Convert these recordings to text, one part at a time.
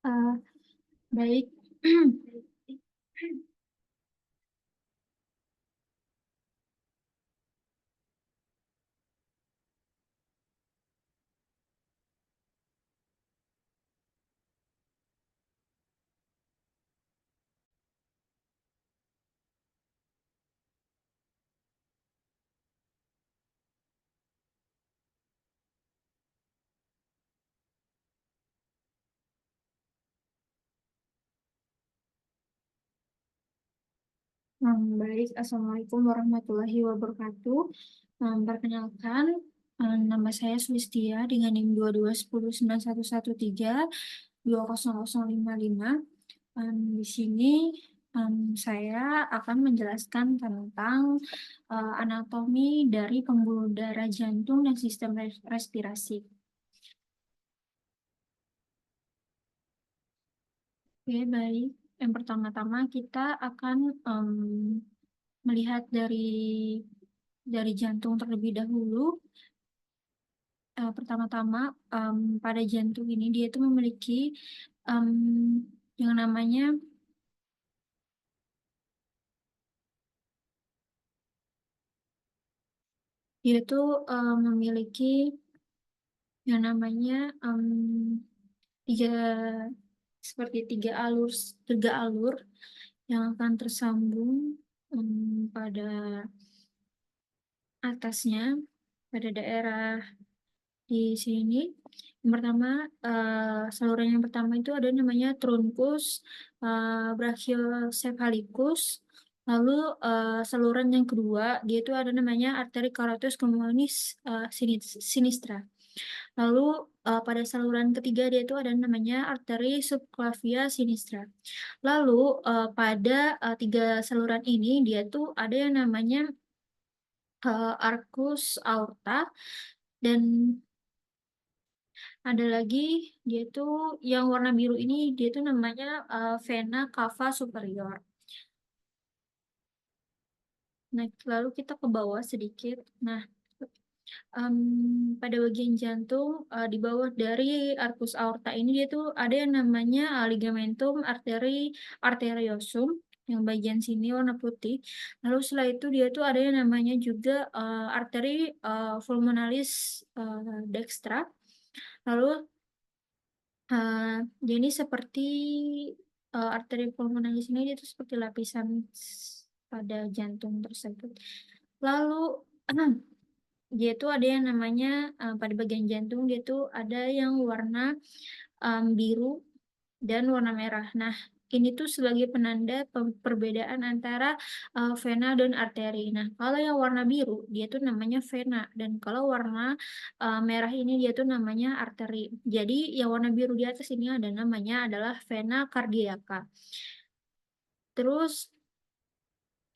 Eh, baik. Baik, Assalamualaikum warahmatullahi wabarakatuh. Perkenalkan, nama saya Sulistia dengan NIM 22109113200055. Di sini saya akan menjelaskan tentang anatomi dari pembuluh darah jantung dan sistem respirasi. Oke, baik. Yang pertama-tama kita akan melihat dari jantung terlebih dahulu. Pertama-tama pada jantung ini dia itu memiliki em, yang namanya dia itu memiliki yang namanya tiga seperti tiga alur yang akan tersambung pada atasnya pada daerah di sini. Yang pertama, saluran yang pertama itu ada namanya truncus brachiocephalicus. Lalu saluran yang kedua dia itu ada namanya arteri carotis communis sinistra. Lalu pada saluran ketiga dia itu ada namanya arteri subclavia sinistra. Lalu pada tiga saluran ini dia tuh ada yang namanya arcus aorta, dan ada lagi dia tuh yang warna biru ini dia tuh namanya vena cava superior. Nah, lalu kita ke bawah sedikit. Nah, pada bagian jantung di bawah dari arcus aorta ini dia tuh ada yang namanya ligamentum arteriosum yang bagian sini warna putih. Lalu setelah itu dia tuh ada yang namanya juga arteri pulmonalis dextra. Lalu dia ini seperti arteri pulmonalis ini dia tuh seperti lapisan pada jantung tersebut. Lalu dia itu ada yang namanya pada bagian jantung dia itu ada yang warna biru dan warna merah. Nah, ini tuh sebagai penanda perbedaan antara vena dan arteri. Nah, kalau yang warna biru dia tuh namanya vena, dan kalau warna merah ini dia tuh namanya arteri. Jadi yang warna biru di atas ini ada namanya adalah vena cardiaca. Terus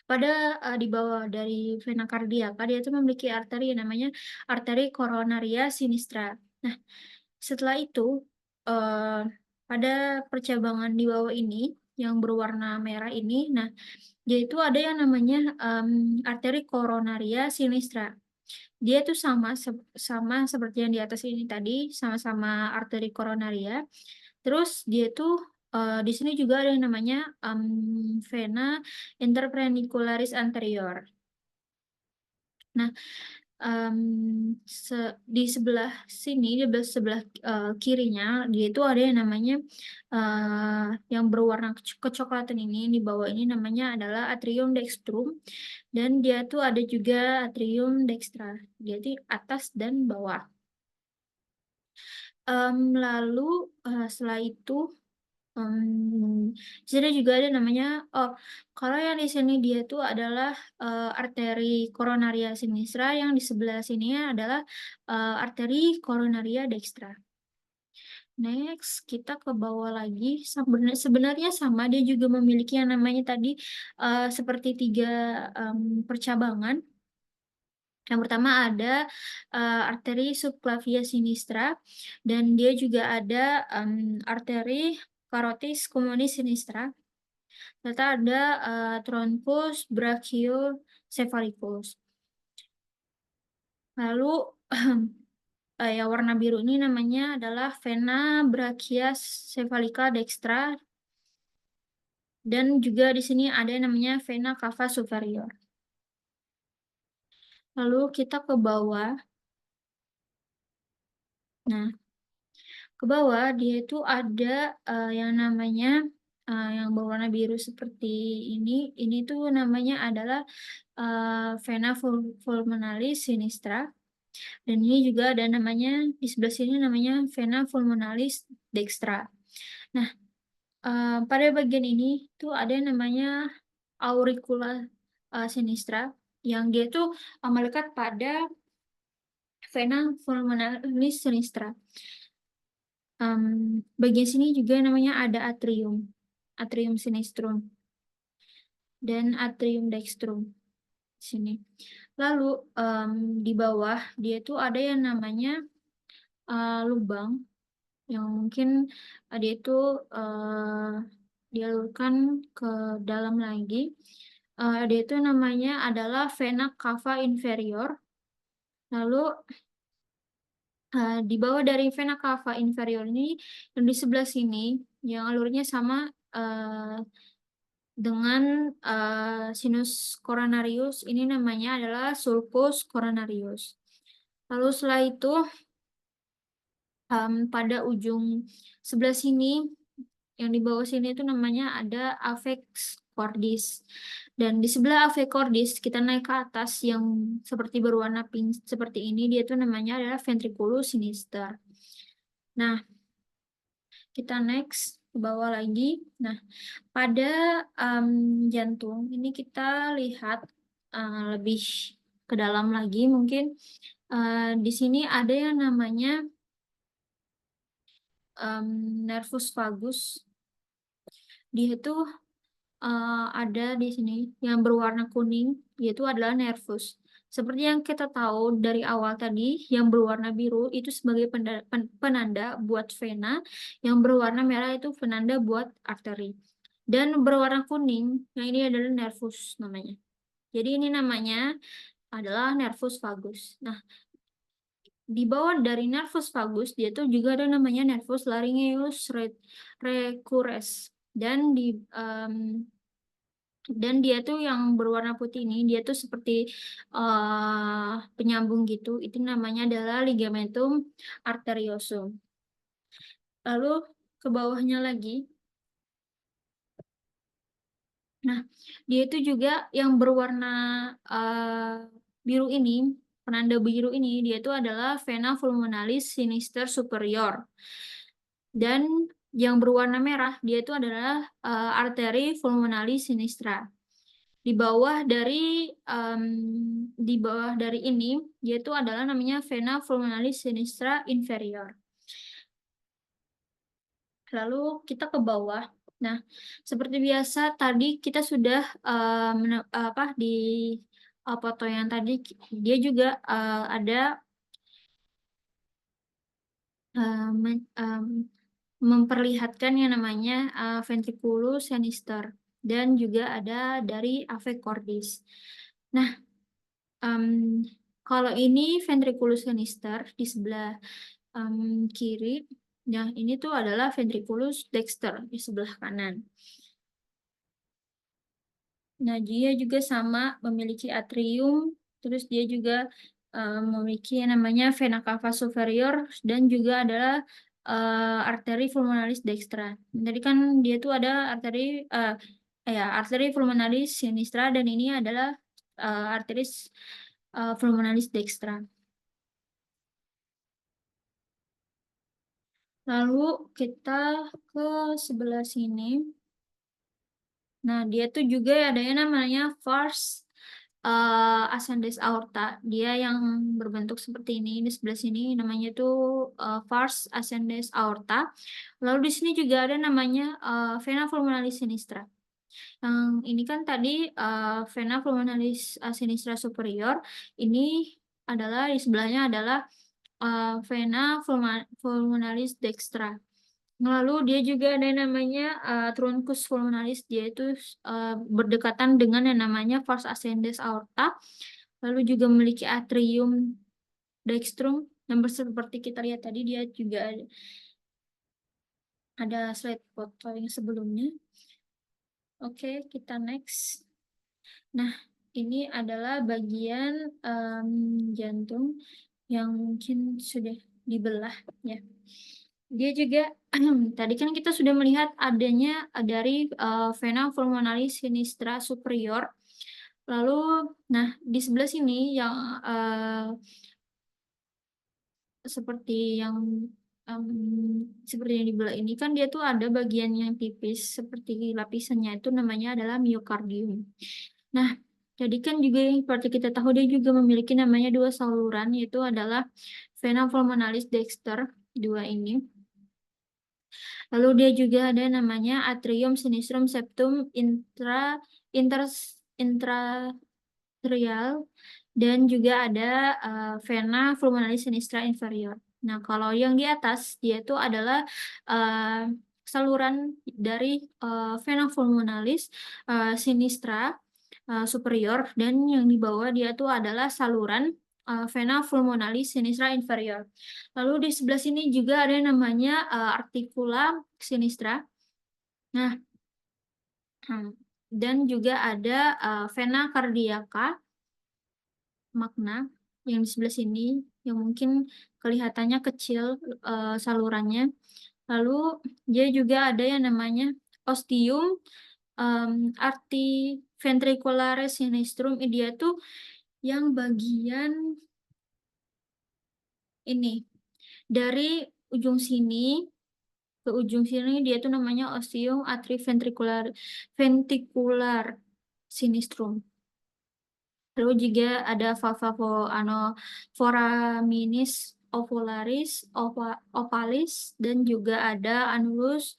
pada di bawah dari vena cardiaca dia itu memiliki arteri yang namanya arteri coronaria sinistra. Nah, setelah itu eh, pada percabangan di bawah ini yang berwarna merah ini, nah dia itu ada yang namanya arteri coronaria sinistra. Dia itu sama seperti yang di atas ini tadi, sama-sama arteri coronaria. Terus dia itu di sini juga ada yang namanya vena interpenicularis anterior. Nah, em, di sebelah sini, di sebelah kirinya, dia itu ada yang namanya yang berwarna kecoklatan ini, di bawah ini namanya adalah atrium dextrum, dan dia tuh ada juga atrium dextra, jadi atas dan bawah. Lalu setelah itu di sini juga ada namanya, oh, kalau yang di sini dia tuh adalah arteri coronaria sinistra, yang di sebelah sini adalah arteri coronaria dextra. Next, kita ke bawah lagi. Sebenarnya sama, dia juga memiliki yang namanya tadi seperti tiga percabangan. Yang pertama ada arteri subclavia sinistra, dan dia juga ada arteri carotis communis sinistra. Serta ada truncus brachiocephalicus. Lalu yang warna biru ini namanya adalah vena brachia cephalica dextra, dan juga di sini ada yang namanya vena cava superior. Lalu kita ke bawah. Nah, ke bawah dia itu ada yang namanya yang berwarna biru seperti ini. Ini tuh namanya adalah vena pulmonalis sinistra. Dan ini juga ada namanya, di sebelah sini namanya vena pulmonalis dextra. Nah, pada bagian ini tuh ada yang namanya auricula sinistra, yang dia tuh melekat pada vena pulmonalis sinistra. Bagian sini juga namanya ada atrium sinistrum dan atrium dextrum sini. Lalu di bawah dia tuh ada yang namanya lubang yang mungkin dia itu dialurkan ke dalam lagi. Dia itu namanya adalah vena cava inferior. Lalu di bawah dari vena cava inferior ini, yang di sebelah sini, yang alurnya sama dengan sinus coronarius, ini namanya adalah sulcus coronarius. Lalu setelah itu, pada ujung sebelah sini, yang di bawah sini itu namanya ada avex cordis. Dan di sebelah avex cordis, kita naik ke atas yang seperti berwarna pink seperti ini, dia itu namanya adalah ventriculus sinister. Nah, kita next ke bawah lagi. Nah, pada jantung ini kita lihat lebih ke dalam lagi mungkin. Di sini ada yang namanya nervus vagus. Dia itu ada di sini yang berwarna kuning, yaitu adalah nervus. Seperti yang kita tahu dari awal tadi, yang berwarna biru itu sebagai penanda buat vena, yang berwarna merah itu penanda buat arteri. Dan berwarna kuning, yang ini adalah nervus namanya. Jadi ini namanya adalah nervus vagus. Nah, di bawah dari nervus vagus, dia tuh juga ada namanya nervus laryngeus recurrens. Dan dia tuh yang berwarna putih ini, dia tuh seperti penyambung gitu. Itu namanya adalah ligamentum arteriosum. Lalu ke bawahnya lagi. Nah, dia itu juga yang berwarna biru ini, penanda biru ini, dia itu adalah vena pulmonalis sinister superior. Dan yang berwarna merah, dia itu adalah arteri pulmonalis sinistra. Di bawah dari ini, dia itu adalah namanya vena pulmonalis sinistra inferior. Lalu kita ke bawah. Nah, seperti biasa tadi kita sudah di foto yang tadi dia juga ada memperlihatkan yang namanya ventriculus sinister dan juga ada dari avex cordis. Nah, kalau ini ventriculus sinister di sebelah kiri. Nah, ini tuh adalah ventriculus dexter di sebelah kanan. Nah, dia juga sama memiliki atrium, terus dia juga memiliki yang namanya vena cava superior dan juga adalah arteri pulmonalis dextra. Jadi kan dia tuh ada arteri pulmonalis sinistra dan ini adalah arteris pulmonalis dextra. Lalu kita ke sebelah sini. Nah, dia tuh juga ada yang namanya vas ascendens aorta. Dia yang berbentuk seperti ini. Di sebelah sini namanya tuh vas ascendens aorta. Lalu di sini juga ada namanya vena pulmonalis sinistra. Yang ini kan tadi vena pulmonalis sinistra superior. Ini adalah di sebelahnya adalah vena pulmonalis dextra. Lalu dia juga ada yang namanya truncus pulmonalis, dia itu berdekatan dengan yang namanya vas ascendens aorta. Lalu juga memiliki atrium dextrum Nomor seperti kita lihat tadi, dia juga ada slide foto yang sebelumnya. Oke, kita next. Nah, ini adalah bagian jantung yang mungkin sudah dibelah ya. Dia juga tadi kan kita sudah melihat adanya dari vena pulmonalis sinistra superior. Lalu, nah di sebelah sini yang seperti yang seperti yang dibelah ini kan dia tuh ada bagian yang tipis seperti lapisannya itu namanya adalah miokardium. Nah, jadi kan juga yang seperti kita tahu dia juga memiliki namanya dua saluran, yaitu adalah vena pulmonalis dexter, dua ini. Lalu dia juga ada namanya atrium sinistrum septum intratrial dan juga ada vena pulmonalis sinistra inferior. Nah, kalau yang di atas dia itu adalah saluran dari vena pulmonalis sinistra superior, dan yang di bawah dia itu adalah saluran vena pulmonalis sinistra inferior. Lalu di sebelah sini juga ada yang namanya articula sinistra. Nah, dan juga ada vena cardiaca magna yang di sebelah sini yang mungkin kelihatannya kecil salurannya. Lalu dia juga ada yang namanya ostium artiventricularis sinistrum. Dia tuh yang bagian ini dari ujung sini ke ujung sini, dia tuh namanya ostium atriventricular sinistrum. Lalu juga ada foraminis ovalis dan juga ada annulus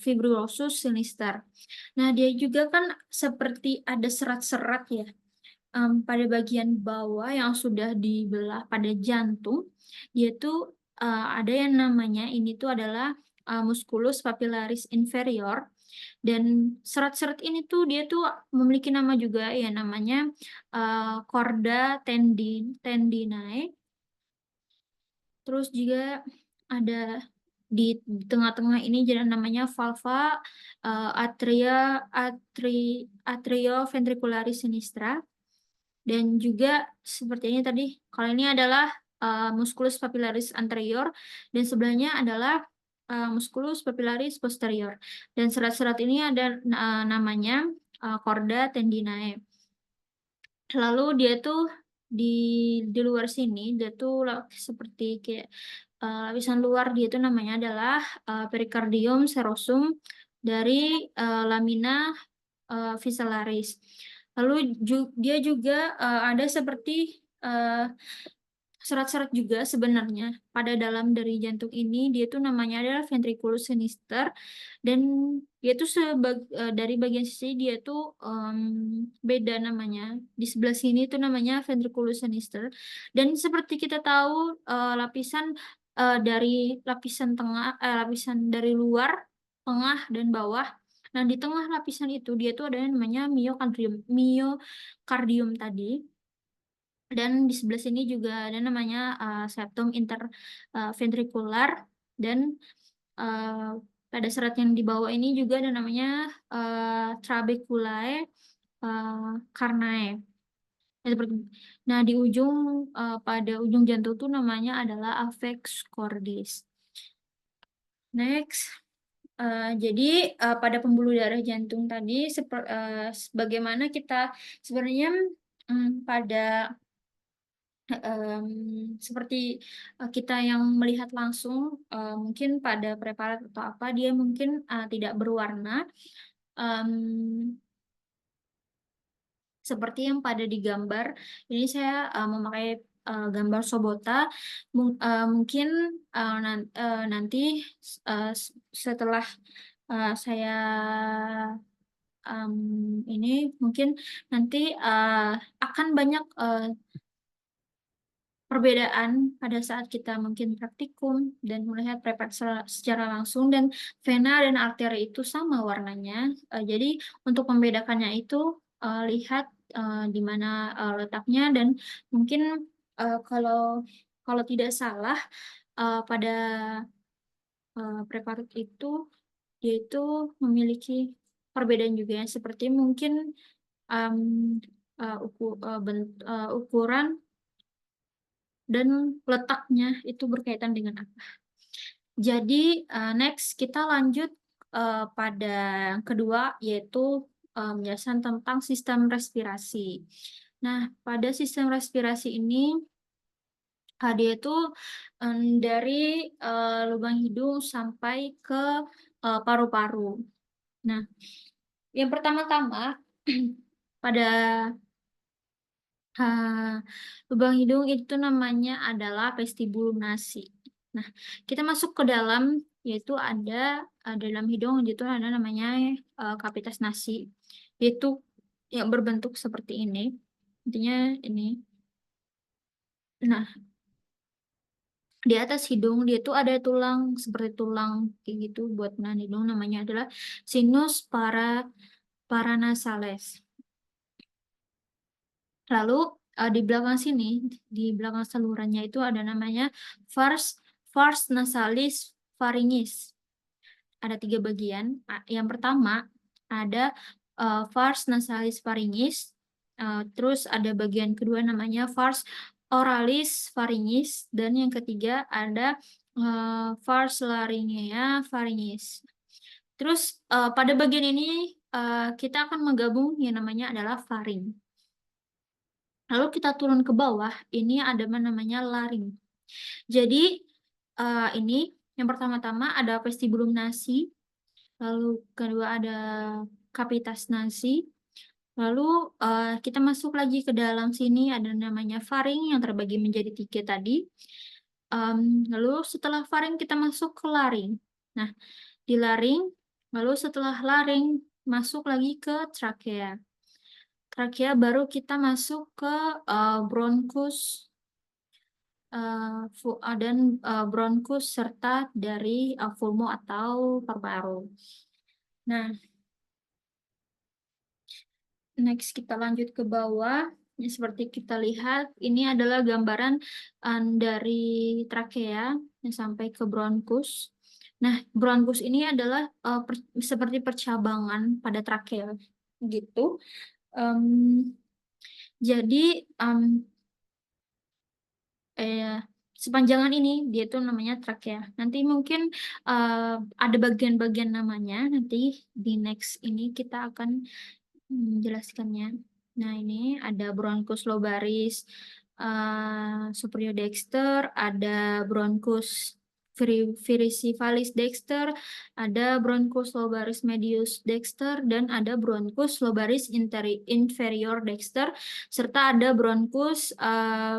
fibrosus sinister. Nah, dia juga kan seperti ada serat-serat ya pada bagian bawah yang sudah dibelah pada jantung. Dia tuh ada yang namanya ini tuh adalah musculus papillaris inferior. Dan serat-serat ini tuh dia tuh memiliki nama juga ya, namanya chorda tendinae. Terus juga ada di tengah-tengah ini jadi namanya valva atrioventricularis sinistra. Dan juga seperti ini tadi, kalau ini adalah musculus papillaris anterior dan sebelahnya adalah musculus papillaris posterior. Dan serat-serat ini ada namanya chorda tendinae. Lalu dia tuh di luar sini dia tuh seperti kayak lapisan luar dia tuh namanya adalah pericardium serosum dari lamina visceralis. Lalu dia juga ada seperti serat-serat juga sebenarnya pada dalam dari jantung ini. Dia tuh namanya adalah ventriculus sinister, dan dia tuh dari bagian sisi dia tuh beda namanya. Di sebelah sini tuh namanya ventriculus sinister, dan seperti kita tahu lapisan dari lapisan tengah lapisan dari luar, tengah dan bawah. Nah, di tengah lapisan itu dia tuh ada yang namanya miokardium tadi. Dan di sebelah sini juga ada namanya septum interventricular, dan pada serat yang di bawah ini juga ada namanya trabeculae carnae. Nah, di ujung pada ujung jantung itu namanya adalah avex cordis. Next. Jadi pada pembuluh darah jantung tadi bagaimana kita sebenarnya pada seperti kita yang melihat langsung mungkin pada preparat atau apa dia mungkin tidak berwarna seperti yang pada di gambar. Ini saya memakai gambar Sobota. Mungkin nanti setelah saya ini mungkin nanti akan banyak perbedaan pada saat kita mungkin praktikum dan melihat preparat secara langsung, dan vena dan arteri itu sama warnanya. Jadi untuk membedakannya itu lihat di mana letaknya, dan mungkin kalau tidak salah pada preparut itu dia itu memiliki perbedaan juga ya, seperti mungkin ukuran dan letaknya itu berkaitan dengan apa. Jadi next kita lanjut pada yang kedua, yaitu penjelasan tentang sistem respirasi. Nah, pada sistem respirasi ini dia itu dari lubang hidung sampai ke paru-paru. Nah, yang pertama-tama pada lubang hidung itu namanya adalah vestibulum nasi. Nah, kita masuk ke dalam, yaitu ada dalam hidung itu ada namanya kavitas nasi, yaitu yang berbentuk seperti ini. Intinya ini. Nah, di atas hidung dia itu ada tulang seperti tulang kayak gitu buat menahan hidung, namanya adalah sinus paranasales. Lalu di belakang sini, di belakang salurannya itu ada namanya vas nasalis pharyngeis. Ada 3 bagian. Yang pertama ada vas nasalis pharyngeis. Terus ada bagian kedua namanya vas oralis pharyngeis, dan yang ketiga ada vas laryngea pharyngeis. Terus pada bagian ini kita akan menggabung yang namanya adalah faring. Lalu kita turun ke bawah, ini ada namanya laring. Jadi ini yang pertama-tama ada vestibulum nasi, lalu kedua ada kavitas nasi, lalu kita masuk lagi ke dalam sini ada namanya faring yang terbagi menjadi 3 tadi. Lalu setelah faring kita masuk ke laring. Nah, di laring, lalu setelah laring masuk lagi ke trakea. Trakea baru kita masuk ke bronkus dan bronkus serta dari pulmo atau paru-paru. Nah, next kita lanjut ke bawah. Ya, seperti kita lihat, ini adalah gambaran dari trakea yang sampai ke bronkus. Nah, bronkus ini adalah seperti percabangan pada trakea, gitu. Jadi sepanjangan ini dia tuh namanya trakea. Nanti mungkin ada bagian-bagian namanya, nanti di next ini kita akan menjelaskannya. Nah, ini ada bronchus lobaris superior dexter, ada bronchus versivalis dexter, ada bronchus lobaris medius dexter, dan ada bronchus lobaris inferior dexter, serta ada bronchus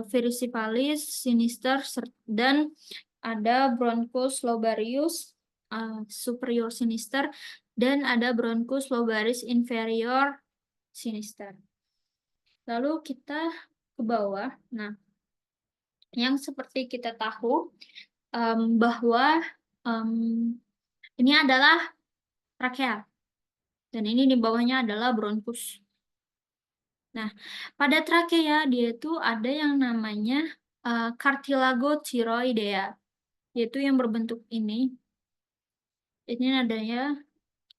versivalis sinister, dan ada bronchus lobarius superior sinister, dan ada bronchus lobaris inferior sinister. Lalu kita ke bawah. Nah, yang seperti kita tahu bahwa ini adalah trakea, dan ini di bawahnya adalah bronkus. Nah, pada trakea dia itu ada yang namanya cartilago thyroidea, yaitu yang berbentuk ini. Ini adanya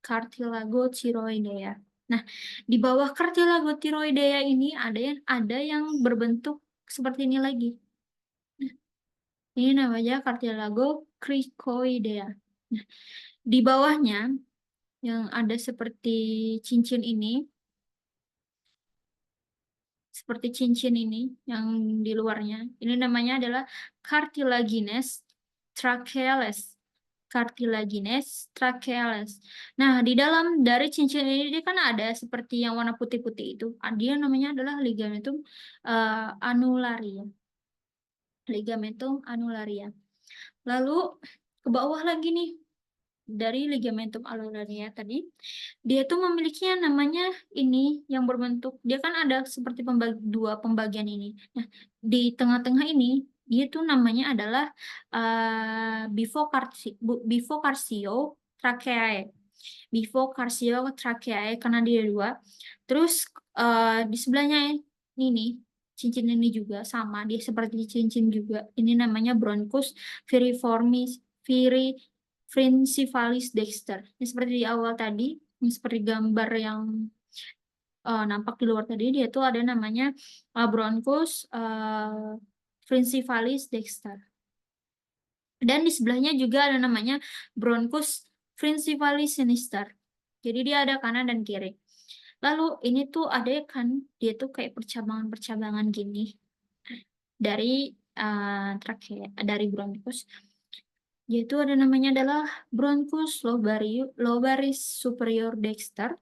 cartilago thyroidea. Nah, di bawah cartilago thyroidea ini ada yang berbentuk seperti ini lagi. Nah, ini namanya cartilago cricoidea. Nah, di bawahnya yang ada seperti cincin ini, yang di luarnya, ini namanya adalah cartilaginous tracheales. Cartilaginous tracheales. Nah, di dalam dari cincin ini dia kan ada seperti yang warna putih-putih itu. Dia namanya adalah ligamentum annularia. Ligamentum annularia. Lalu ke bawah lagi nih, dari ligamentum annularia tadi, dia tuh memiliki yang namanya ini yang berbentuk, dia kan ada seperti dua pembagian ini. Nah, di tengah-tengah ini dia tuh namanya adalah bifocarcio tracheae. Bifocarcio tracheae karena dia dua. Terus di sebelahnya ini cincin ini juga sama, dia seperti cincin juga. Ini namanya bronchus principalis dexter. Ini seperti di awal tadi, ini seperti gambar yang nampak di luar tadi, dia tuh ada namanya bronchus principalis dexter. Dan di sebelahnya juga ada namanya bronchus principalis sinister. Jadi dia ada kanan dan kiri. Lalu ini tuh ada kan, dia tuh kayak percabangan-percabangan gini dari trakea, dari bronchus. Yaitu ada namanya adalah bronchus lobaris superior dexter,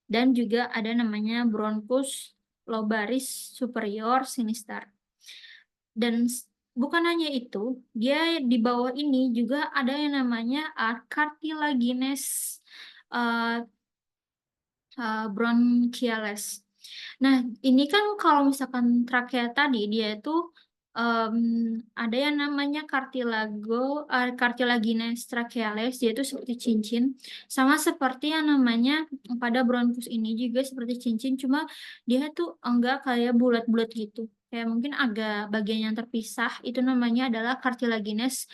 dan juga ada namanya bronchus lobaris superior sinister. Dan bukan hanya itu, dia di bawah ini juga ada yang namanya cartilaginous uh, bronchiales. Nah, ini kan kalau misalkan trakea tadi, dia itu ada yang namanya cartilaginous tracheales, yaitu seperti cincin. Sama seperti yang namanya pada bronchus ini juga seperti cincin, cuma dia tuh enggak kayak bulat-bulat gitu. Kayak mungkin agak bagian yang terpisah, itu namanya adalah cartilaginous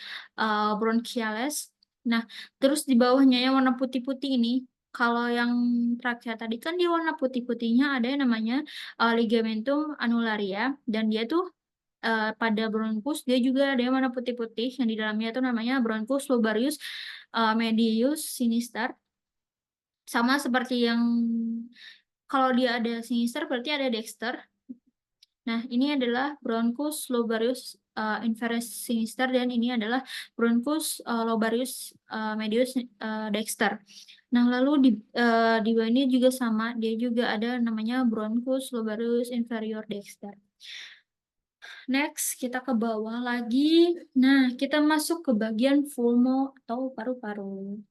bronchiales. Nah, terus di bawahnya yang warna putih-putih ini, kalau yang terakhir tadi kan di warna putih-putihnya ada yang namanya ligamentum annularia, dan dia tuh pada bronchus dia juga ada yang warna putih-putih yang di dalamnya itu namanya bronchus lobarius medius sinister. Sama seperti yang kalau dia ada sinister berarti ada dexter. Nah, ini adalah bronchus lobarius inversus sinister, dan ini adalah bronchus lobarius medius dexter. Nah, lalu di bawah ini juga sama, dia juga ada namanya bronchus lobarius inferior dexter. Next, kita ke bawah lagi. Nah, kita masuk ke bagian pulmo atau paru-paru.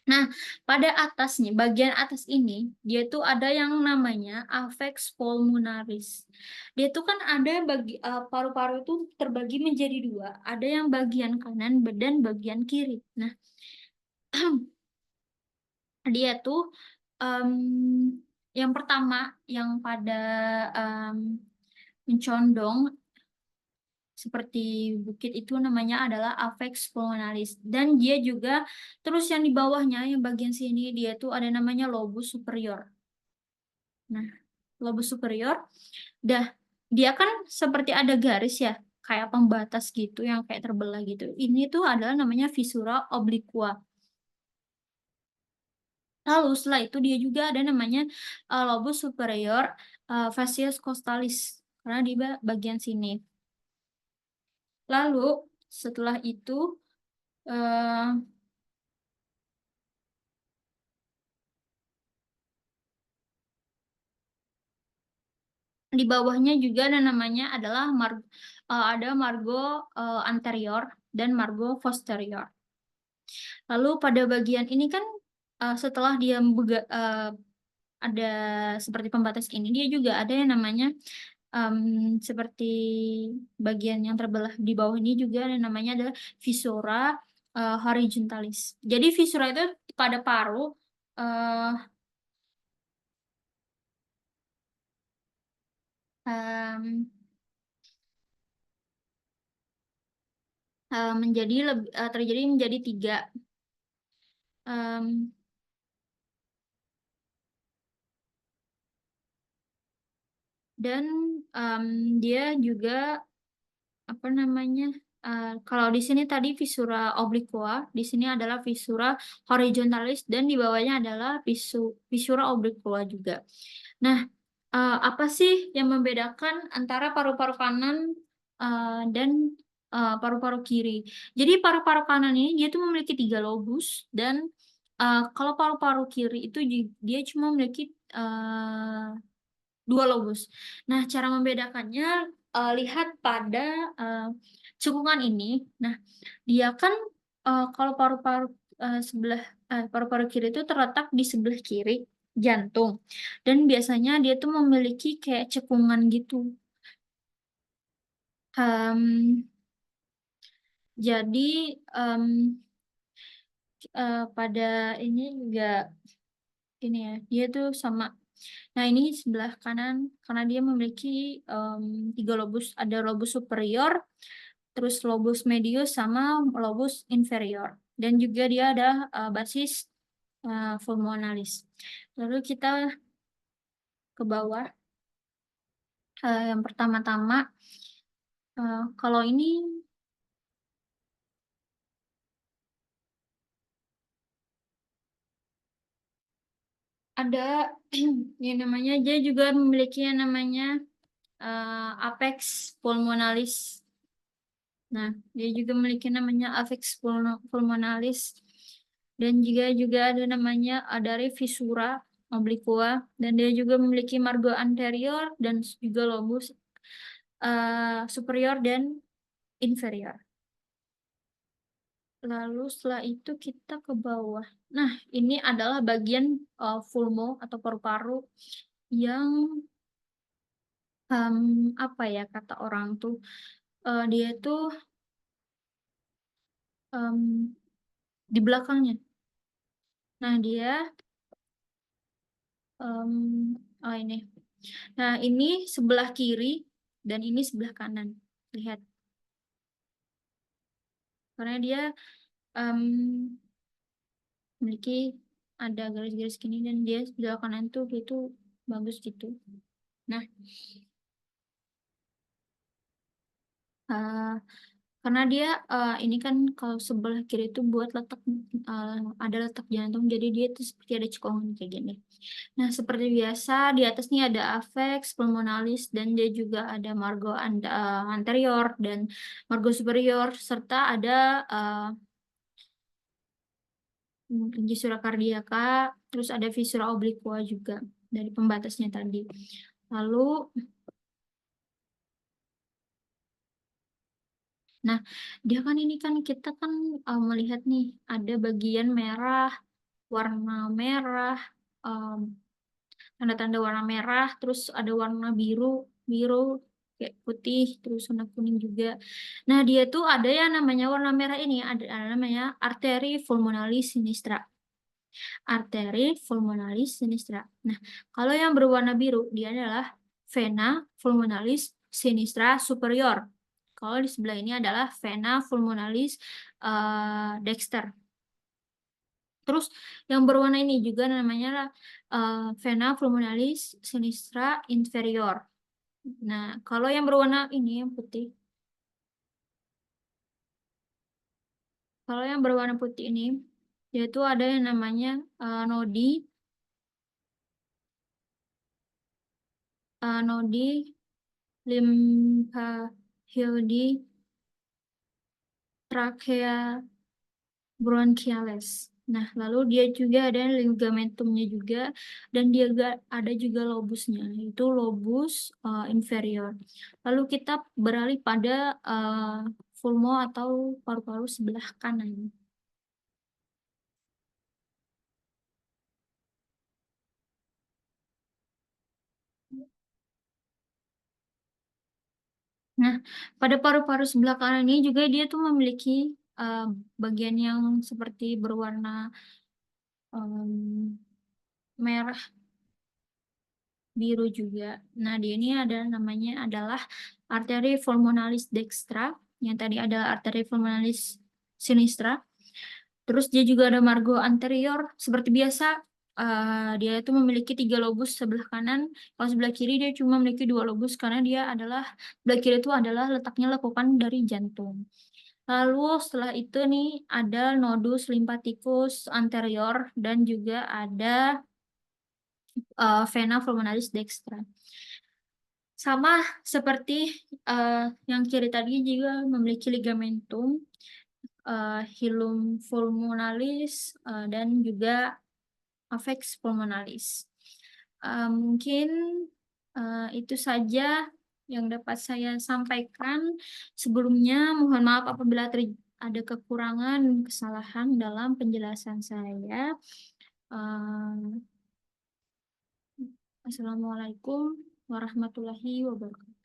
Nah, pada atasnya, bagian atas ini, dia tuh ada yang namanya avex pulmonaris. Dia tuh kan ada paru-paru itu terbagi menjadi dua. Ada yang bagian kanan dan bagian kiri. Nah, dia tuh em, yang pertama yang pada mencondong seperti bukit itu namanya adalah avex pulmonaris, dan dia juga terus yang di bawahnya yang bagian sini dia tuh ada namanya lobus superior. Nah, lobus superior dah dia kan seperti ada garis ya, kayak pembatas gitu yang kayak terbelah gitu. Ini tuh adalah namanya visura obliqua. Lalu setelah itu dia juga ada namanya lobus superior facies costalis karena di bagian sini. Lalu setelah itu eh, di bawahnya juga ada namanya adalah ada margo anterior dan margo posterior. Lalu pada bagian ini kan setelah dia ada seperti pembatas ini, dia juga ada yang namanya seperti bagian yang terbelah di bawah ini juga ada namanya adalah visura horizontalis. Jadi visura itu pada paru uh, um, terjadi menjadi tiga. Um, dan dia juga apa namanya, kalau di sini tadi visura obliqua, di sini adalah visura horizontalis, dan di bawahnya adalah visura obliqua juga. Nah, apa sih yang membedakan antara paru-paru kanan dan paru-paru kiri? Jadi paru-paru kanan ini dia tuh memiliki 3 lobus, dan kalau paru-paru kiri itu dia cuma memiliki 2 lobus. Nah, cara membedakannya lihat pada cekungan ini. Nah, dia kan kalau paru-paru paru-paru kiri itu terletak di sebelah kiri jantung, dan biasanya dia tuh memiliki kayak cekungan gitu. Em, jadi em, pada ini juga ini ya, dia tuh sama Nah, ini sebelah kanan karena dia memiliki 3 lobus, ada lobus superior, terus lobus medius sama lobus inferior. Dan juga dia ada basis pulmonalis. Lalu kita ke bawah. Yang pertama-tama, kalau ini ada yang namanya, dia juga memiliki yang namanya apex pulmonalis. Nah, dia juga memiliki namanya apex pulmonalis, dan juga ada namanya dari visura obliqua, dan dia juga memiliki margo anterior dan juga lobus superior dan inferior. Lalu setelah itu kita ke bawah. Nah, ini adalah bagian pulmo atau paru-paru yang apa ya kata orang tuh, dia tuh di belakangnya. Nah, dia ini. Nah, ini sebelah kiri dan ini sebelah kanan. Lihat. Karena dia memiliki ada garis-garis gini, dan dia sebelah kanan tuh gitu bagus gitu. Nah, karena dia ini kan kalau sebelah kiri itu buat letak ada letak jantung, jadi dia itu seperti ada cekongan kayak gini. Nah, seperti biasa di atas nih ada afex pulmonalis, dan dia juga ada margo anterior dan margo superior, serta ada viscera cardiaca, terus ada viscera obliqua juga dari pembatasnya tadi. Lalu, nah, dia kan ini kan kita kan melihat nih ada bagian merah, warna merah, tanda-tanda warna merah, terus ada warna biru, biru kayak putih, terus warna kuning juga. Nah, dia tuh ada yang namanya warna merah ini, ada namanya arteri pulmonalis sinistra. Arteri pulmonalis sinistra. Nah, kalau yang berwarna biru, dia adalah vena pulmonalis sinistra superior. Kalau di sebelah ini adalah vena pulmonalis dexter. Terus yang berwarna ini juga namanya vena pulmonalis sinistra inferior. Nah, kalau yang berwarna ini yang putih, kalau yang berwarna putih ini, yaitu ada yang namanya nodi lymphaeoidi trachea bronchialis. Nah, lalu dia juga ada ligamentumnya juga, dan dia ada juga lobusnya, itu lobus inferior. Lalu kita beralih pada pulmo atau paru-paru sebelah kanan. Nah, pada paru-paru sebelah kanan ini juga dia tuh memiliki bagian yang seperti berwarna merah biru juga. Nah, di ini ada namanya adalah arteri pulmonalis dextra, yang tadi ada arteri pulmonalis sinistra. Terus dia juga ada margo anterior, seperti biasa. Dia itu memiliki 3 lobus sebelah kanan. Kalau sebelah kiri dia cuma memiliki 2 lobus, karena dia adalah sebelah kiri itu adalah letaknya lekukan dari jantung. Lalu setelah itu nih ada nodus lymphaticus anterior, dan juga ada vena pulmonalis dextra. Sama seperti yang kiri tadi, juga memiliki ligamentum, hilum pulmonalis, dan juga afex pulmonalis. Mungkin itu saja yang dapat saya sampaikan. Sebelumnya, mohon maaf apabila ada kekurangan dan kesalahan dalam penjelasan saya. Assalamualaikum warahmatullahi wabarakatuh.